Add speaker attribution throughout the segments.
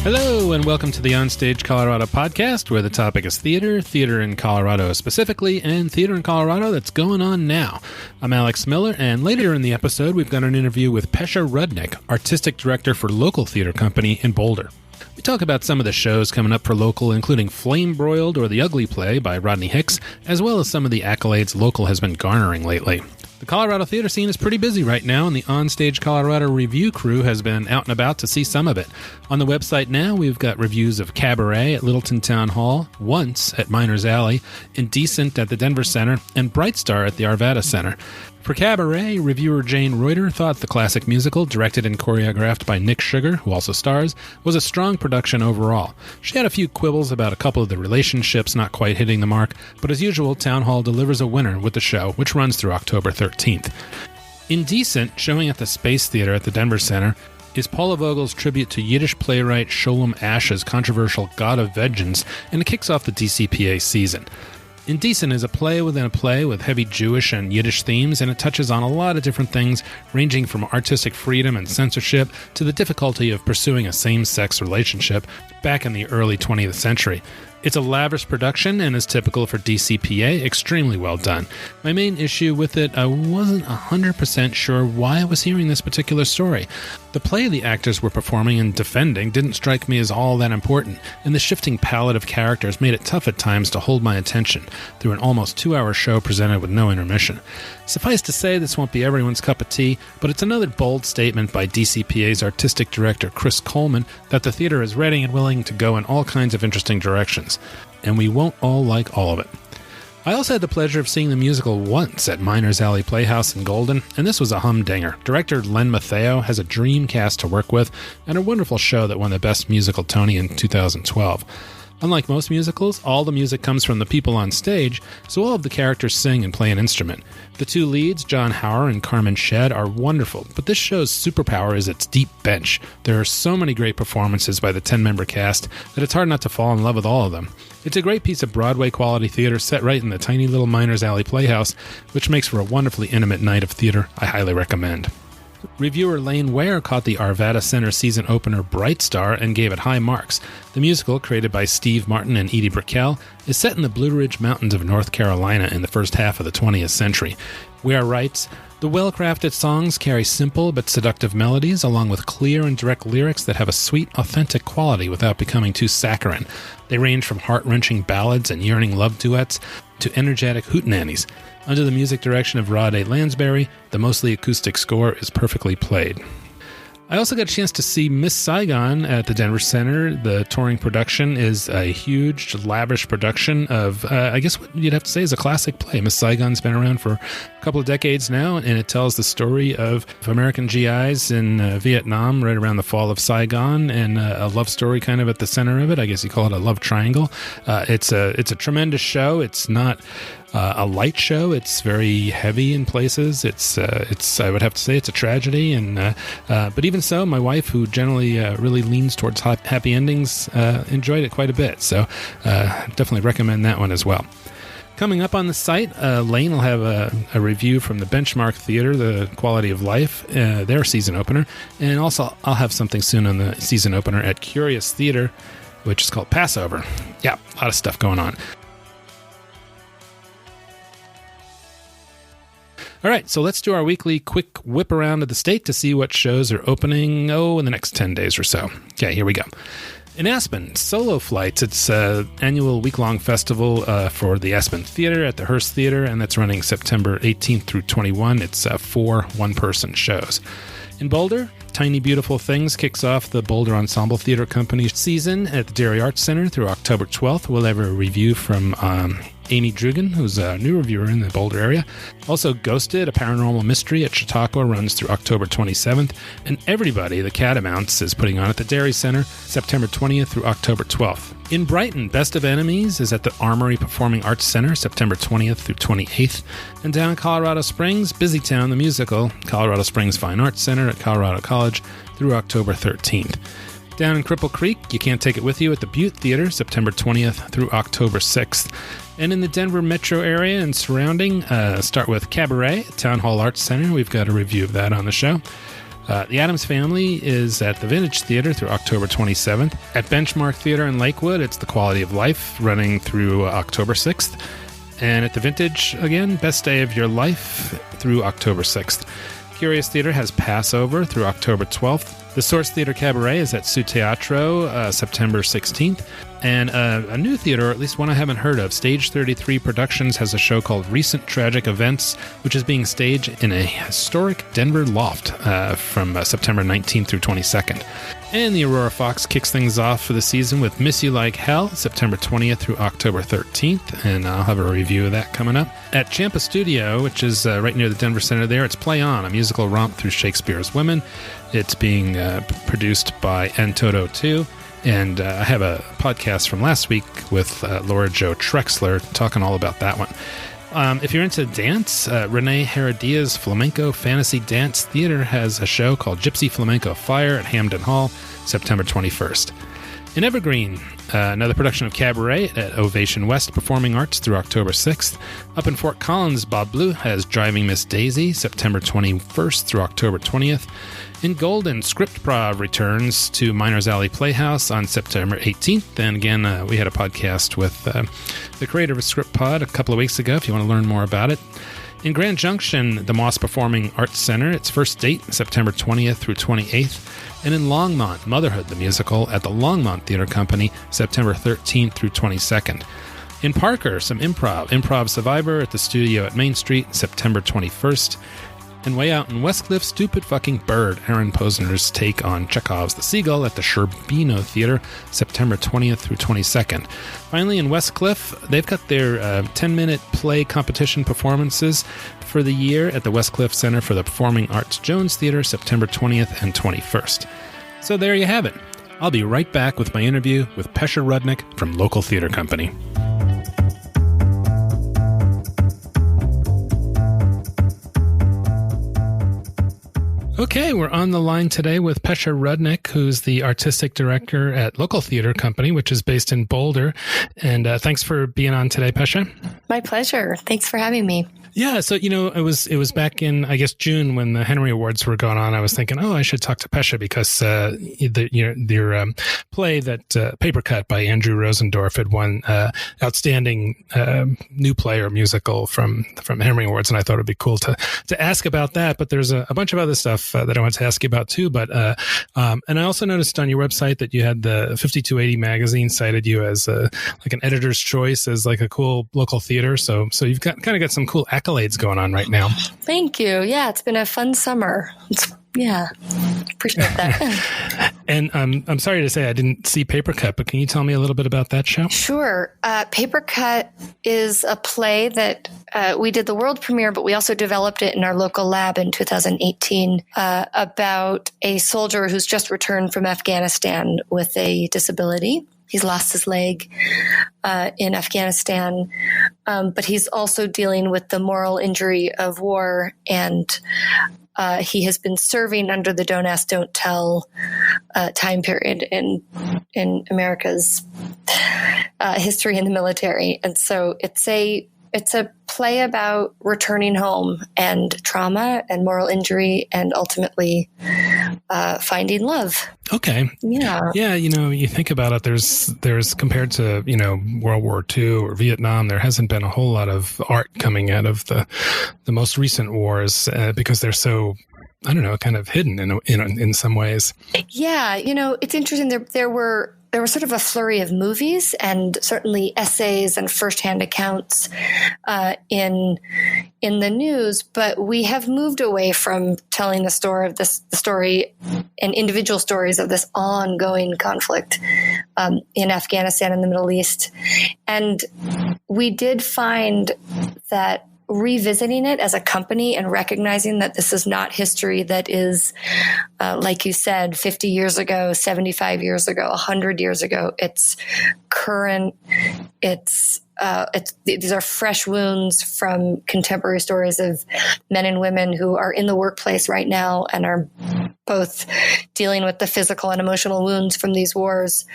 Speaker 1: Hello, and welcome to the Onstage Colorado podcast, where the topic is theater, theater in Colorado specifically, and theater in Colorado that's going on now. I'm Alex Miller, and later in the episode, we've got an interview with Pesha Rudnick, artistic director for local theater company in Boulder. We talk about some of the shows coming up for local, including Flame Broiled or The Ugly Play by Rodney Hicks, as well as some of the accolades local has been garnering lately. The Colorado theater scene is pretty busy right now, and the Onstage Colorado review crew has been out and about to see some of it. On the website now, we've got reviews of Cabaret at Littleton Town Hall, Once at Miners Alley, Indecent at the Denver Center, and Bright Star at the Arvada Center. For Cabaret, reviewer Jane Reuter thought the classic musical, directed and choreographed by Nick Sugar, who also stars, was a strong production overall. She had a few quibbles about a couple of the relationships not quite hitting the mark, but as usual, Town Hall delivers a winner with the show, which runs through October 13th. Indecent, showing at the Space Theater at the Denver Center, is Paula Vogel's tribute to Yiddish playwright Sholem Asch's controversial God of Vengeance, and it kicks off the DCPA season. Indecent is a play within a play with heavy Jewish and Yiddish themes, and it touches on a lot of different things, ranging from artistic freedom and censorship to the difficulty of pursuing a same-sex relationship back in the early 20th century. It's a lavish production and, as typical for DCPA, extremely well done. My main issue with it, I wasn't 100% sure why I was hearing this particular story. The play the actors were performing and defending didn't strike me as all that important, and the shifting palette of characters made it tough at times to hold my attention through an almost 2-hour show presented with no intermission. Suffice to say, this won't be everyone's cup of tea, but it's another bold statement by DCPA's artistic director Chris Coleman that the theater is ready and willing to go in all kinds of interesting directions. And we won't all like all of it. I also had the pleasure of seeing the musical Once at Miners Alley Playhouse in Golden, and this was a humdinger. Director Len Matheo has a dream cast to work with, and a wonderful show that won the Best Musical Tony in 2012. Unlike most musicals, all the music comes from the people on stage, so all of the characters sing and play an instrument. The two leads, John Hauer and Carmen Shedd, are wonderful, but this show's superpower is its deep bench. There are so many great performances by the 10-member cast that it's hard not to fall in love with all of them. It's a great piece of Broadway-quality theater set right in the tiny little Miners Alley Playhouse, which makes for a wonderfully intimate night of theater I highly recommend. Reviewer Lane Ware caught the Arvada Center season opener Bright Star and gave it high marks. The musical, created by Steve Martin and Edie Brickell, is set in the Blue Ridge Mountains of North Carolina in the first half of the 20th century. Ware writes, "The well-crafted songs carry simple but seductive melodies along with clear and direct lyrics that have a sweet, authentic quality without becoming too saccharine. They range from heart-wrenching ballads and yearning love duets to energetic hootenannies. Under the music direction of Rod A. Lansbury, the mostly acoustic score is perfectly played." I also got a chance to see Miss Saigon at the Denver Center. The touring production is a huge, lavish production of, I guess what you'd have to say is a classic play. Miss Saigon's been around for a couple of decades now, and it tells the story of American GIs in Vietnam right around the fall of Saigon, and a love story kind of at the center of it. I guess you call it a love triangle. It's a tremendous show. It's not a light show. It's very heavy in places. It's I would have to say it's a tragedy, and but even so, my wife, who generally really leans towards happy endings, enjoyed it quite a bit. So definitely recommend that one as well. Coming up on the site, Lane will have a review from the Benchmark Theater, The Quality of Life, their season opener, and also I'll have something soon on the season opener at Curious Theater, which is called Passover. Yeah, a lot of stuff going on. All right, so let's do our weekly quick whip around of the state to see what shows are opening, in the next 10 days or so. Okay, here we go. In Aspen, Solo Flights, it's an annual week-long festival for the Aspen Theater at the Hearst Theater, and that's running September 18th through 21. It's 4 one-person shows. In Boulder, Tiny Beautiful Things kicks off the Boulder Ensemble Theater Company season at the Dairy Arts Center through October 12th. We'll have a review from Amy Drugan, who's a new reviewer in the Boulder area. Also, Ghosted, a paranormal mystery at Chautauqua, runs through October 27th. And Everybody, the Catamounts, is putting on at the Dairy Center September 20th through October 12th. In Brighton, Best of Enemies is at the Armory Performing Arts Center September 20th through 28th. And down in Colorado Springs, Busytown, the musical, Colorado Springs Fine Arts Center at Colorado College through October 13th. Down in Cripple Creek, You Can't Take It With You at the Butte Theater, September 20th through October 6th. And in the Denver metro area and surrounding, start with Cabaret at Town Hall Arts Center. We've got a review of that on the show. The Addams Family is at the Vintage Theater through October 27th. At Benchmark Theater in Lakewood, it's The Quality of Life, running through October 6th. And at the Vintage, again, Best Day of Your Life through October 6th. Curious Theater has Passover through October 12th. The Source Theater Cabaret is at Su Teatro, September 16th. And a new theater, or at least one I haven't heard of, Stage 33 Productions, has a show called Recent Tragic Events, which is being staged in a historic Denver loft from September 19th through 22nd. And the Aurora Fox kicks things off for the season with Miss You Like Hell, September 20th through October 13th, and I'll have a review of that coming up. At Champa Studio, which is right near the Denver Center there, it's Play On, a musical romp through Shakespeare's Women. It's being produced by En Toto 2. And I have a podcast from last week with Laura Jo Trexler talking all about that one. If you're into dance, Renee Heredia's Flamenco Fantasy Dance Theater has a show called Gypsy Flamenco Fire at Hamden Hall, September 21st. In Evergreen, another production of Cabaret at Ovation West Performing Arts through October 6th. Up in Fort Collins, Bob Blue has Driving Miss Daisy, September 21st through October 20th. In Golden, Script Prov returns to Miners Alley Playhouse on September 18th. And again, we had a podcast with the creator of Script Pod a couple of weeks ago if you want to learn more about it. In Grand Junction, the Moss Performing Arts Center, its first date, September 20th through 28th. And in Longmont, Motherhood the Musical at the Longmont Theater Company, September 13th through 22nd. In Parker, some Improv Survivor at the Studio at Main Street, September 21st. And way out in Westcliff, Stupid Fucking Bird, Aaron Posner's take on Chekhov's The Seagull at the Sherbino Theater, September 20th through 22nd. Finally, in Westcliff, they've got their 10-minute play competition performances for the year at the Westcliff Center for the Performing Arts Jones Theater, September 20th and 21st. So there you have it. I'll be right back with my interview with Pesha Rudnick from Local Theater Company. Okay, we're on the line today with Pesha Rudnick, who's the artistic director at Local Theater Company, which is based in Boulder. And thanks for being on today, Pesha.
Speaker 2: My pleasure. Thanks for having me.
Speaker 1: Yeah, so, it was back in, I guess, June when the Henry Awards were going on. I was thinking, I should talk to Pesha because their play, that Paper Cut by Andrew Rosendorf, had won Outstanding New Player Musical from Henry Awards, and I thought it would be cool to ask about that. But there's a bunch of other stuff that I want to ask you about too. But and I also noticed on your website that you had the 5280 magazine cited you as like an editor's choice as like a cool local theater. So you've kind of got some cool accolades going on right now.
Speaker 2: Thank you. Yeah, it's been a fun summer. Appreciate that.
Speaker 1: And I'm sorry to say I didn't see Paper Cut, but can you tell me a little bit about that show?
Speaker 2: Sure. Paper Cut is a play that we did the world premiere, but we also developed it in our local lab in 2018 about a soldier who's just returned from Afghanistan with a disability. He's lost his leg in Afghanistan, but he's also dealing with the moral injury of war, and he has been serving under the Don't Ask, Don't Tell time period in America's history in the military. And so it's a play about returning home and trauma and moral injury and ultimately finding love.
Speaker 1: Okay.
Speaker 2: Yeah.
Speaker 1: Yeah. You think about it, there's compared to, World War II or Vietnam, there hasn't been a whole lot of art coming out of the most recent wars because they're so, I don't know, kind of hidden in some ways. Yeah.
Speaker 2: It's interesting. There were sort of a flurry of movies and certainly essays and firsthand accounts in the news, but we have moved away from telling the story and individual stories of this ongoing conflict in Afghanistan and the Middle East. And we did find that revisiting it as a company and recognizing that this is not history that is, like you said, 50 years ago, 75 years ago, 100 years ago. It's current. These are fresh wounds from contemporary stories of men and women who are in the workplace right now and are both dealing with the physical and emotional wounds from these wars.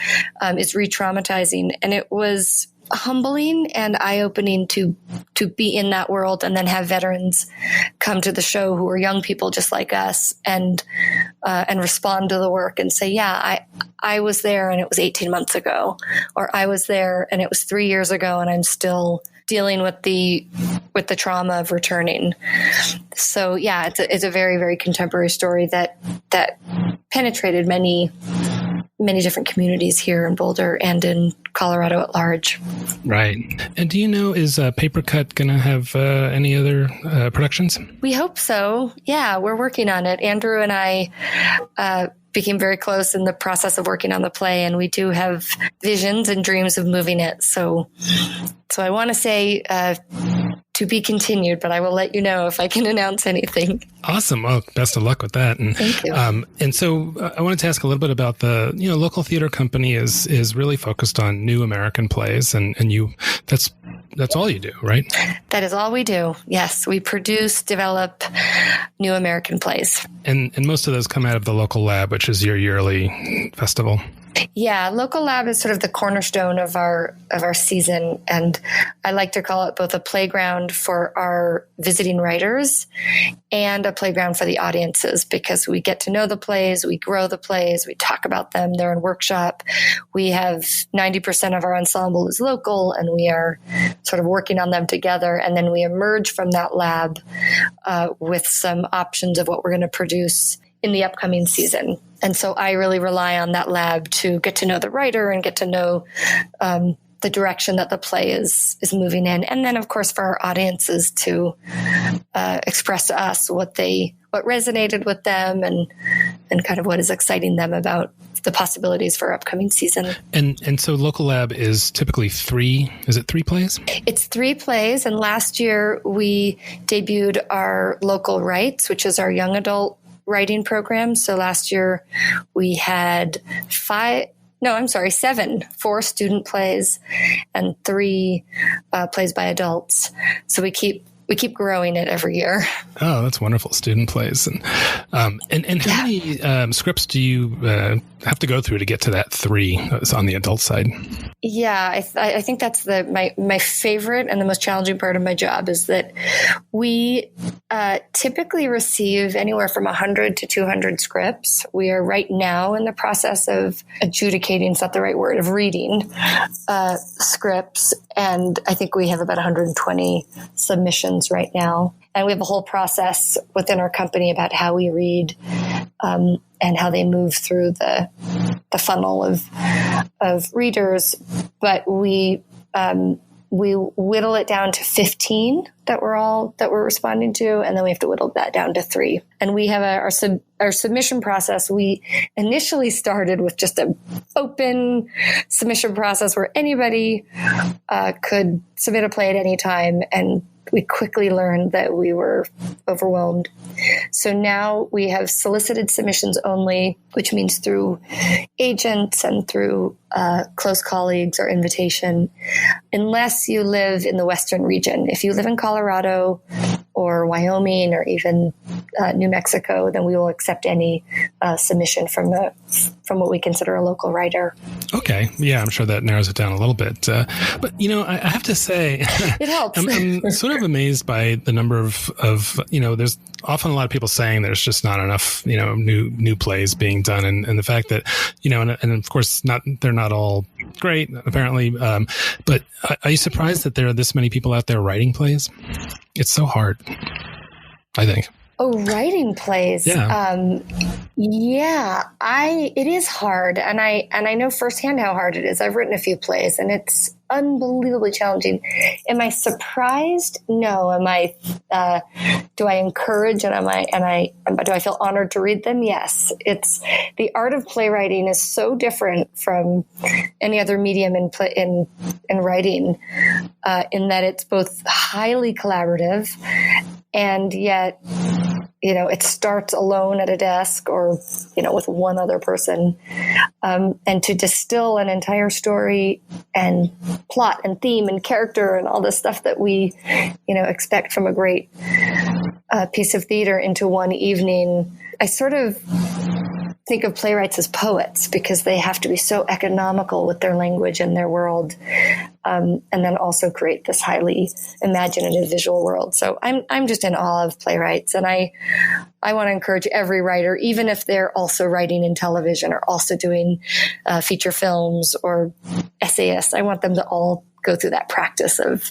Speaker 2: It's re-traumatizing. And it was humbling and eye-opening to be in that world and then have veterans come to the show who are young people just like us and and respond to the work and say, yeah, I was there and it was 18 months ago, or I was there and it was 3 years ago and I'm still dealing with the trauma of returning. So yeah, it's a very, very contemporary story that penetrated many different communities here in Boulder and in Colorado at large.
Speaker 1: Right. And do you know, is Paper Cut going to have any other productions?
Speaker 2: We hope so. Yeah, we're working on it. Andrew and I became very close in the process of working on the play, and we do have visions and dreams of moving it. So I want to say to be continued, but I will let you know if I can announce anything.
Speaker 1: Awesome. Well, best of luck with that. And,
Speaker 2: thank you.
Speaker 1: And so I wanted to ask a little bit about the, local theater company is really focused on new American plays, and you, that's all you do, right?
Speaker 2: That is all we do. Yes. We produce, develop new American plays.
Speaker 1: And most of those come out of the local lab, which is your yearly festival.
Speaker 2: Yeah, Local Lab is sort of the cornerstone of our season, and I like to call it both a playground for our visiting writers and a playground for the audiences, because we get to know the plays, we grow the plays, we talk about them, they're in workshop. We have 90% of our ensemble is local, and we are sort of working on them together, and then we emerge from that lab with some options of what we're going to produce in the upcoming season. And so I really rely on that lab to get to know the writer and get to know the direction that the play is moving in. And then, of course, for our audiences to express to us what resonated with them and kind of what is exciting them about the possibilities for upcoming season.
Speaker 1: And so Local Lab is typically three plays?
Speaker 2: It's 3 plays. And last year we debuted our Local Rights, which is our young adult writing program. So last year we had 7 4 student plays and 3 plays by adults. So we keep growing it every year.
Speaker 1: Oh, that's wonderful. Student plays. And how many scripts do you have to go through to get to that 3 on the adult side?
Speaker 2: Yeah, I think that's my favorite and the most challenging part of my job is that we typically receive anywhere from 100 to 200 scripts. We are right now in the process of adjudicating, it's not the right word, of reading scripts. And I think we have about 120 submissions right now. And we have a whole process within our company about how we read and how they move through the funnel of readers. But we whittle it down to 15 that we're responding to, and then we have to whittle that down to 3. And we have our submission process. We initially started with just an open submission process where anybody could submit a play at any time, and we quickly learned that we were overwhelmed. So now we have solicited submissions only, which means through agents and through close colleagues or invitation, unless you live in the Western region. If you live in Colorado or Wyoming or even New Mexico, then we will accept any submission from what we consider a local writer.
Speaker 1: Okay. Yeah, I'm sure that narrows it down a little bit. But, I have to say,
Speaker 2: it helps.
Speaker 1: I'm sort of amazed by the number of there's often a lot of people saying there's just not enough, new plays being done. And the fact that, and of course, they're not all great, apparently. But are you surprised that there are this many people out there writing plays? It's so hard, I think.
Speaker 2: Oh, writing plays.
Speaker 1: Yeah.
Speaker 2: It is hard. And I know firsthand how hard it is. I've written a few plays and it's unbelievably challenging. Am I surprised? No. Do I encourage and do I feel honored to read them? Yes. It's the art of playwriting is so different from any other medium in writing, in that it's both highly collaborative and yet, it starts alone at a desk or, with one other person. And to distill an entire story and plot and theme and character and all this stuff that we, expect from a great piece of theater into one evening. I sort of think of playwrights as poets because they have to be so economical with their language and their world. and then also create this highly imaginative visual world. So I'm just in awe of playwrights, and I want to encourage every writer, even if they're also writing in television or also doing feature films or essayists, I want them to all go through that practice of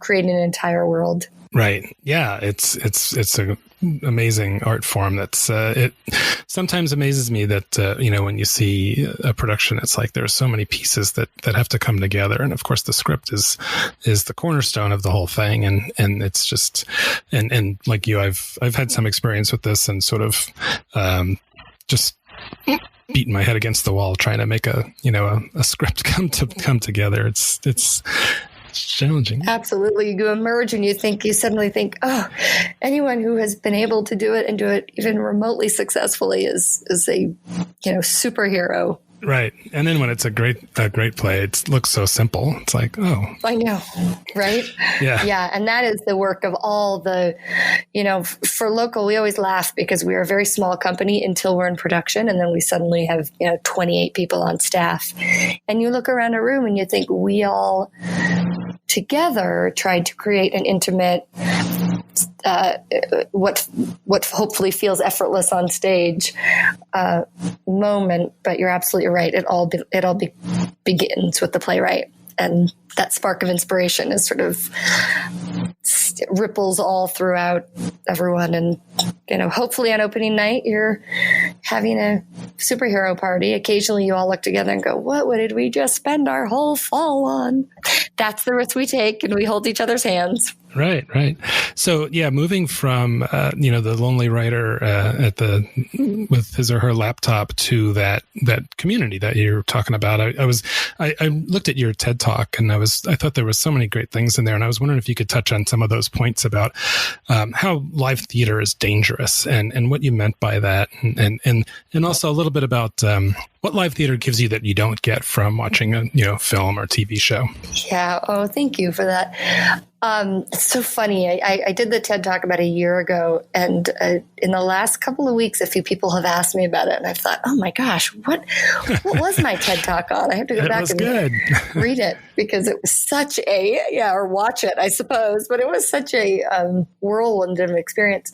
Speaker 2: creating an entire world.
Speaker 1: Right. Yeah. It's a amazing art form. It sometimes amazes me that, when you see a production, it's like there are so many pieces that have to come together. And of course the script is the cornerstone of the whole thing. And it's just, and like you, I've had some experience with this and sort of, just beating my head against the wall, trying to make a script come together. It's challenging.
Speaker 2: Absolutely. You emerge and you suddenly think, oh, anyone who has been able to do it and do it even remotely successfully is a, superhero.
Speaker 1: Right. And then when it's a great play, it looks so simple. It's like, oh.
Speaker 2: I know. Right?
Speaker 1: Yeah.
Speaker 2: Yeah. And that is the work of all the, for local, we always laugh because we are a very small company until we're in production. And then we suddenly have, 28 people on staff. And you look around a room and you think we all together tried to create an intimate, what hopefully feels effortless on stage moment. But you're absolutely right. It all begins with the playwright, and that spark of inspiration is sort of ripples all throughout everyone. And hopefully on opening night you're having a superhero party. Occasionally you all look together and go, what did we just spend our whole fall on? That's the risk we take, and we hold each other's hands.
Speaker 1: Right. So yeah, moving from the lonely writer with his or her laptop to that community that you're talking about. I looked at your TED Talk, and I thought there was so many great things in there, and I was wondering if you could touch on some of those points about how live theater is dangerous and what you meant by that, and also a little bit about what live theater gives you that you don't get from watching a film or TV show.
Speaker 2: Yeah. Oh, thank you for that. It's so funny. I did the TED Talk about a year ago, and in the last couple of weeks, a few people have asked me about it, and I thought, oh my gosh, what was my TED Talk on? I have to go back and read it, because it was such or watch it, I suppose, but it was such a whirlwind of an experience.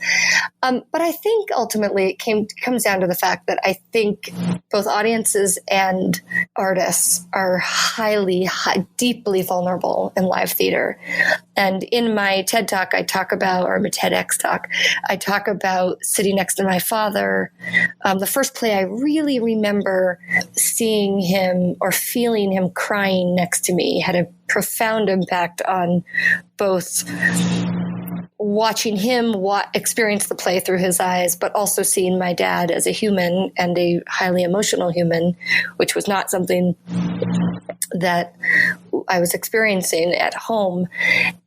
Speaker 2: But I think ultimately it comes down to the fact that I think both audiences and artists are deeply vulnerable in live theater. And in my TED Talk, or my TEDx talk, I talk about sitting next to my father. The first play I really remember seeing him or feeling him crying next to me had a profound impact on both watching him experience the play through his eyes, but also seeing my dad as a human and a highly emotional human, which was not something that I was experiencing at home.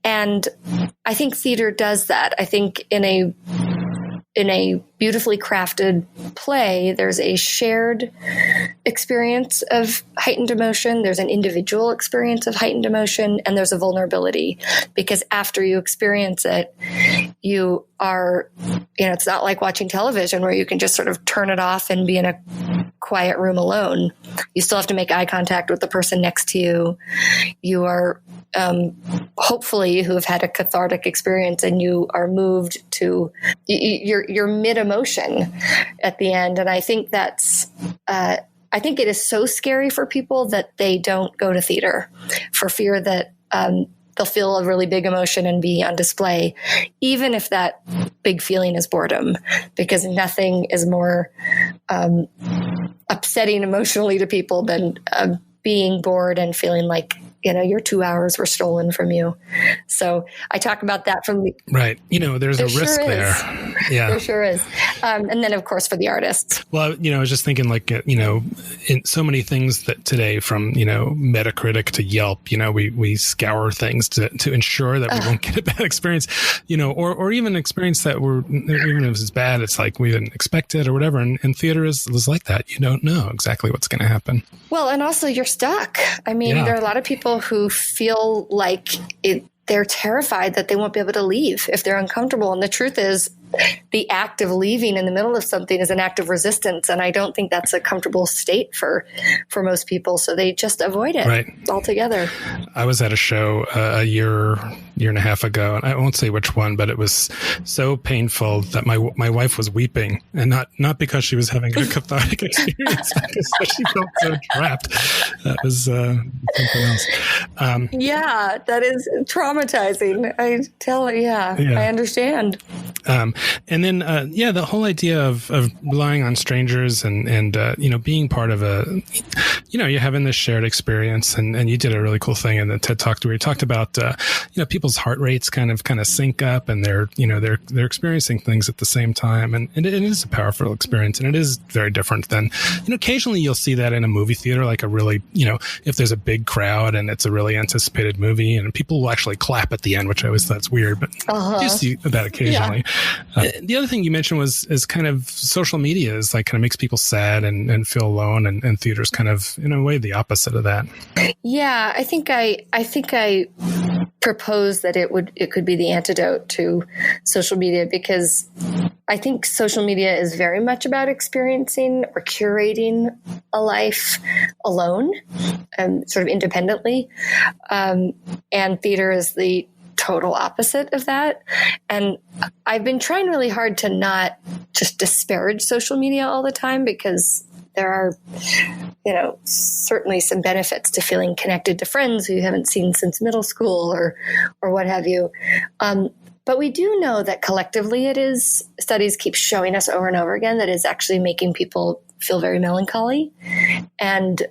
Speaker 2: And I think theater does that. I think in a beautifully crafted play, there's a shared experience of heightened emotion. There's an individual experience of heightened emotion, and there's a vulnerability, because after you experience it, you are, it's not like watching television where you can just sort of turn it off and be in a quiet room alone. You still have to make eye contact with the person next to you. You are hopefully who have had a cathartic experience, and you are moved to you're mid emotion at the end. And I think I think it is so scary for people that they don't go to theater for fear that they'll feel a really big emotion and be on display, even if that big feeling is boredom, because nothing is more upsetting emotionally to people than being bored and feeling like, your 2 hours were stolen from you. So I talk about that from the...
Speaker 1: Right. There's a risk there. Yeah.
Speaker 2: There sure is. And then, of course, for the artists.
Speaker 1: Well, I was just thinking in so many things that today, from, Metacritic to Yelp, we scour things to ensure that we won't get a bad experience, or even an experience that even if it's bad, it's like we didn't expect it or whatever. And theater is like that. You don't know exactly what's going to happen. Well,
Speaker 2: and also you're stuck. I mean, there are a lot of people who feel like they're terrified that they won't be able to leave if they're uncomfortable. And the truth is, the act of leaving in the middle of something is an act of resistance. And I don't think that's a comfortable state for most people. So they just avoid it altogether.
Speaker 1: I was at a show a year and a half ago, and I won't say which one, but it was so painful that my wife was weeping, and not because she was having a cathartic experience, because she felt so trapped. That was something else.
Speaker 2: Yeah, that is traumatizing. I understand.
Speaker 1: And then, the whole idea of relying on strangers and being part of you're having this shared experience, and you did a really cool thing in the TED Talk where you talked about, people's heart rates kind of sync up, and they're experiencing things at the same time. And it is a powerful experience, and it is very different than, occasionally you'll see that in a movie theater, like a really, if there's a big crowd and it's a really anticipated movie and people will actually clap at the end, which I always thought's weird, but you see that occasionally. Yeah. The other thing you mentioned is kind of social media is like kind of makes people sad and feel alone, and theater's kind of in a way the opposite of that.
Speaker 2: Yeah, I think I proposed that it could be the antidote to social media, because I think social media is very much about experiencing or curating a life alone, sort of independently, and theater is the total opposite of that. And I've been trying really hard to not just disparage social media all the time, because there are, certainly some benefits to feeling connected to friends who you haven't seen since middle school or what have you. But we do know that collectively studies keep showing us over and over again that it's actually making people feel very melancholy and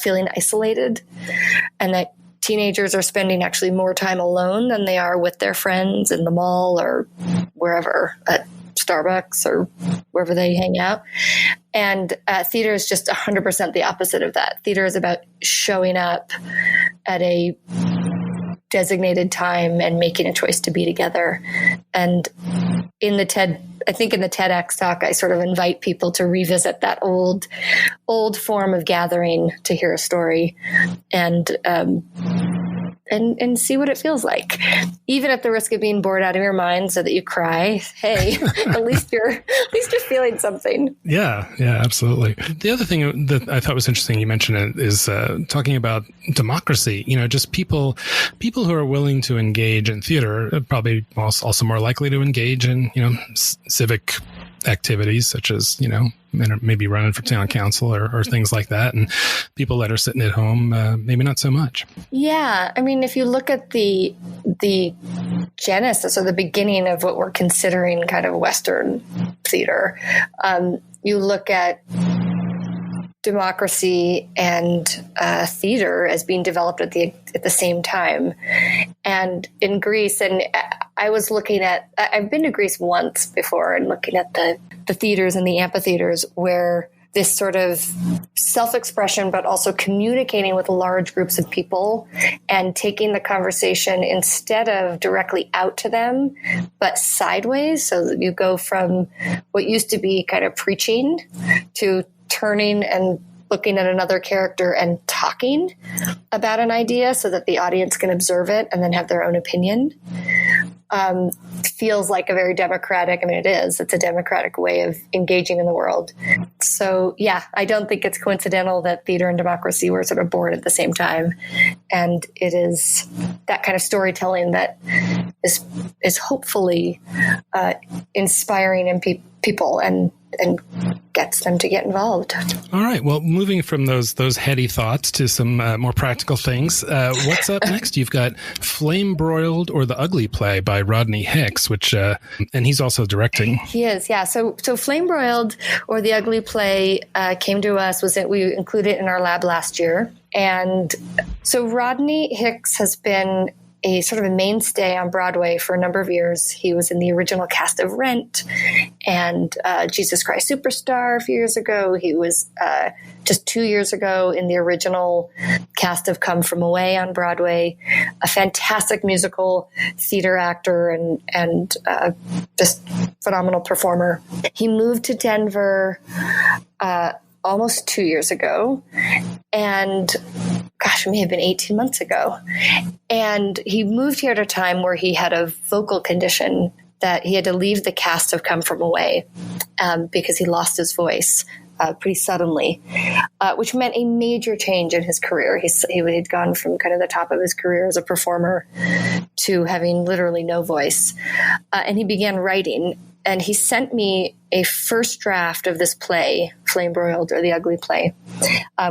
Speaker 2: feeling isolated, and that teenagers are spending actually more time alone than they are with their friends in the mall or wherever, at Starbucks or wherever they hang out. And theater is just 100% the opposite of that. Theater is about showing up at a designated time and making a choice to be together. And in the TEDx talk, I sort of invite people to revisit that old form of gathering to hear a story and see what it feels like, even at the risk of being bored out of your mind so that you cry. Hey, at least you're feeling something.
Speaker 1: Yeah, absolutely. The other thing that I thought was interesting you mentioned is talking about democracy. Just people who are willing to engage in theater are probably also more likely to engage in civic activities such as maybe running for town council or things like that, and people that are sitting at home maybe not so much. Yeah,
Speaker 2: I mean, if you look at the genesis or the beginning of what we're considering kind of Western theater, you look at democracy and theater as being developed at the same time. And in Greece, and I've been to Greece once before and looking at the theaters and the amphitheaters where this sort of self-expression, but also communicating with large groups of people and taking the conversation instead of directly out to them, but sideways. So that you go from what used to be kind of preaching to turning and looking at another character and talking about an idea so that the audience can observe it and then have their own opinion. Feels like a very democratic, it's a democratic way of engaging in the world. So yeah, I don't think it's coincidental that theater and democracy were sort of born at the same time. And it is that kind of storytelling that is hopefully inspiring in people and gets them to get involved.
Speaker 1: All right. Well, moving from those heady thoughts to some more practical things, what's up next? You've got Flame Broiled or The Ugly Play by Rodney Hicks, which and he's also directing.
Speaker 2: He is, yeah. So Flame Broiled or The Ugly Play came to us. We included it in our lab last year, and so Rodney Hicks has been a sort of a mainstay on Broadway for a number of years. He was in the original cast of Rent and Jesus Christ Superstar a few years ago. He was just 2 years ago in the original cast of Come From Away on Broadway. A fantastic musical theater actor and just phenomenal performer. He moved to Denver almost 2 years ago. And it may have been 18 months ago. And he moved here at a time where he had a vocal condition that he had to leave the cast of Come From Away because he lost his voice pretty suddenly, which meant a major change in his career. He had gone from kind of the top of his career as a performer to having literally no voice. And he began writing. And he sent me a first draft of this play, Flame Broiled, or The Ugly Play,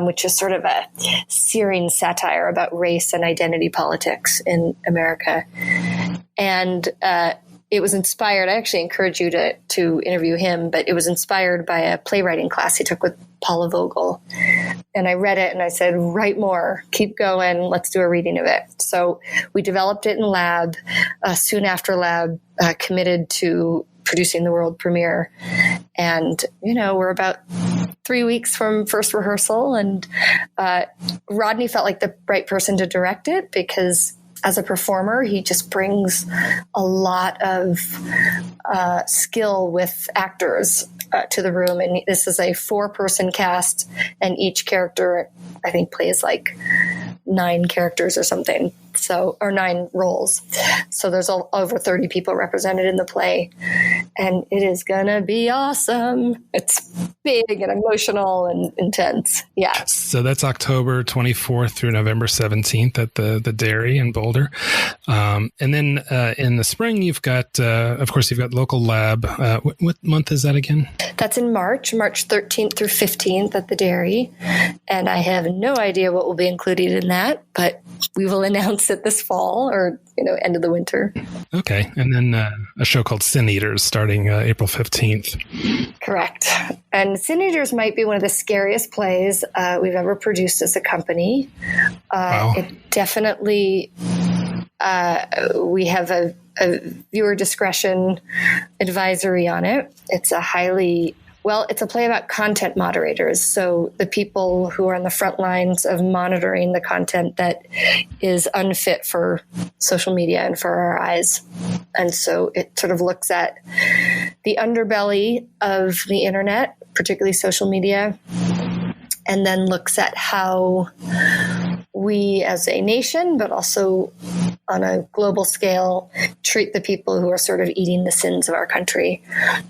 Speaker 2: which is sort of a searing satire about race and identity politics in America. And it was inspired. I actually encourage you to interview him, but it was inspired by a playwriting class he took with Paula Vogel. And I read it and I said, write more, keep going, let's do a reading of it. So we developed it in lab. Soon after lab, committed to producing the world premiere. And, we're about 3 weeks from first rehearsal. And Rodney felt like the right person to direct it because as a performer, he just brings a lot of skill with actors to the room. And this is a 4-person cast, and each character, I think, plays like 9 characters or something. Or 9 roles. So there's over 30 people represented in the play, and it is gonna be awesome. It's big and emotional and intense. Yeah.
Speaker 1: So that's October 24th through November 17th at the Dairy in Boulder. And then in the spring, you've got, of course, you've got local lab. What month is that again?
Speaker 2: That's in March 13th through 15th at the Dairy. And I have no idea what will be included in that, but we will announce it this fall or, end of the winter.
Speaker 1: Okay. And then a show called Sin Eaters starting April 15th.
Speaker 2: Correct. And Sin Eaters might be one of the scariest plays we've ever produced as a company.
Speaker 1: Wow.
Speaker 2: It definitely, we have a viewer discretion advisory on it. It's it's a play about content moderators. So the people who are on the front lines of monitoring the content that is unfit for social media and for our eyes. And so it sort of looks at the underbelly of the internet, particularly social media, and then looks at how we as a nation, but also on a global scale, treat the people who are sort of eating the sins of our country.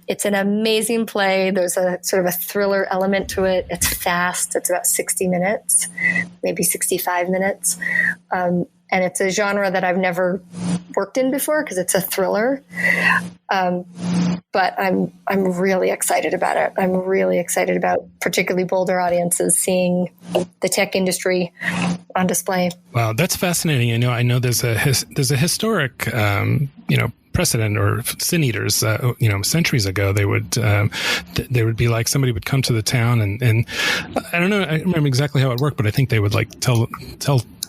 Speaker 2: It's an amazing play. There's a sort of a thriller element to it. It's fast. It's about 60 minutes, maybe 65 minutes. And it's a genre that I've never worked in before because it's a thriller. But I'm really excited about it. I'm really excited about particularly Boulder audiences seeing the tech industry on display.
Speaker 1: Wow, that's fascinating. I know there's a historic precedent or Sin Eaters. Centuries ago they would be like somebody would come to the town and I don't know. I remember exactly how it worked, but I think they would like tell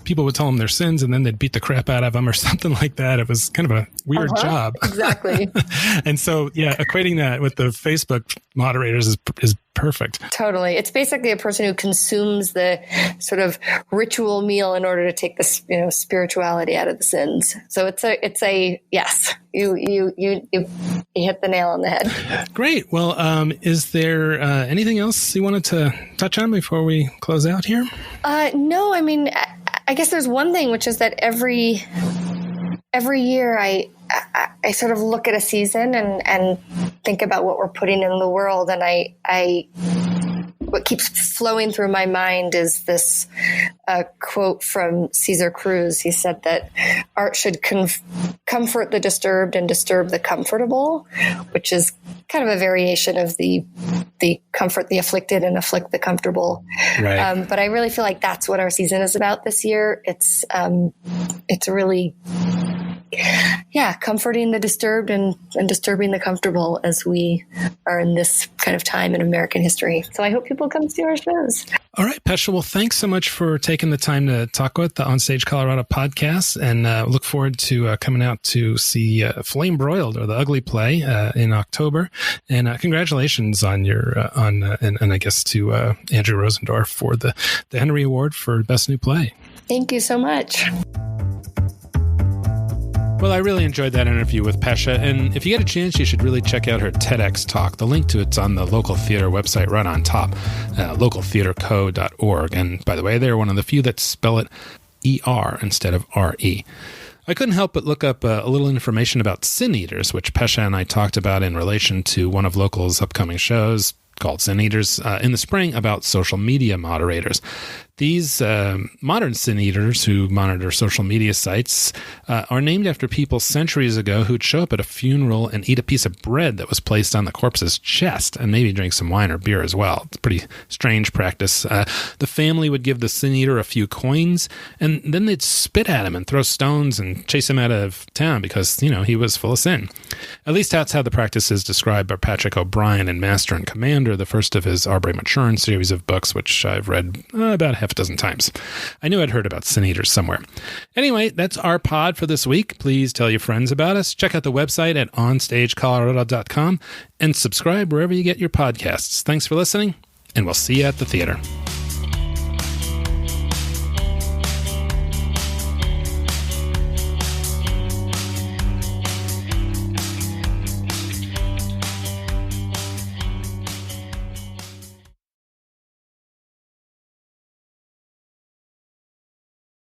Speaker 1: people would tell them their sins and then they'd beat the crap out of them or something like that. It was kind of a weird job.
Speaker 2: Exactly.
Speaker 1: And so, equating that with the Facebook moderators is perfect.
Speaker 2: Totally. It's basically a person who consumes the sort of ritual meal in order to take the, spirituality out of the sins. So it's a yes, you hit the nail on the head.
Speaker 1: Great. Well, is there anything else you wanted to touch on before we close out here?
Speaker 2: No, I mean, I guess there's one thing, which is that every year I sort of look at a season and think about what we're putting in the world. And what keeps flowing through my mind is this quote from Cesar Cruz. He said that art should comfort the disturbed and disturb the comfortable, which is kind of a variation of the comfort the afflicted and afflict the comfortable.
Speaker 1: Right.
Speaker 2: But I really feel like that's what our season is about this year. It's really comforting the disturbed and disturbing the comfortable as we are in this kind of time in American history. So I hope people come see our shows.
Speaker 1: All right, Pesha. Well, thanks so much for taking the time to talk with the Onstage Colorado podcast, and look forward to coming out to see Flame Broiled, or The Ugly Play, in October. And congratulations on your and I guess to Andrew Rosendorf for the Henry Award for Best New Play.
Speaker 2: Thank you so much.
Speaker 1: Well, I really enjoyed that interview with Pesha, and if you get a chance, you should really check out her TEDx talk. The link to it's on the local theater website right on top, localtheaterco.org. And by the way, they're one of the few that spell it ER instead of RE. I couldn't help but look up a little information about Sin Eaters, which Pesha and I talked about in relation to one of Local's upcoming shows called Sin Eaters in the spring about social media moderators. These modern sin eaters who monitor social media sites are named after people centuries ago who'd show up at a funeral and eat a piece of bread that was placed on the corpse's chest and maybe drink some wine or beer as well. It's a pretty strange practice. The family would give the sin eater a few coins, and then they'd spit at him and throw stones and chase him out of town because, he was full of sin. At least that's how the practice is described by Patrick O'Brien in Master and Commander, the first of his Arbre Maturin series of books, which I've read about half a dozen times. I knew I'd heard about Sin Eaters somewhere. Anyway, that's our pod for this week. Please tell your friends about us. Check out the website at onstagecolorado.com and subscribe wherever you get your podcasts. Thanks for listening, and we'll see you at the theater.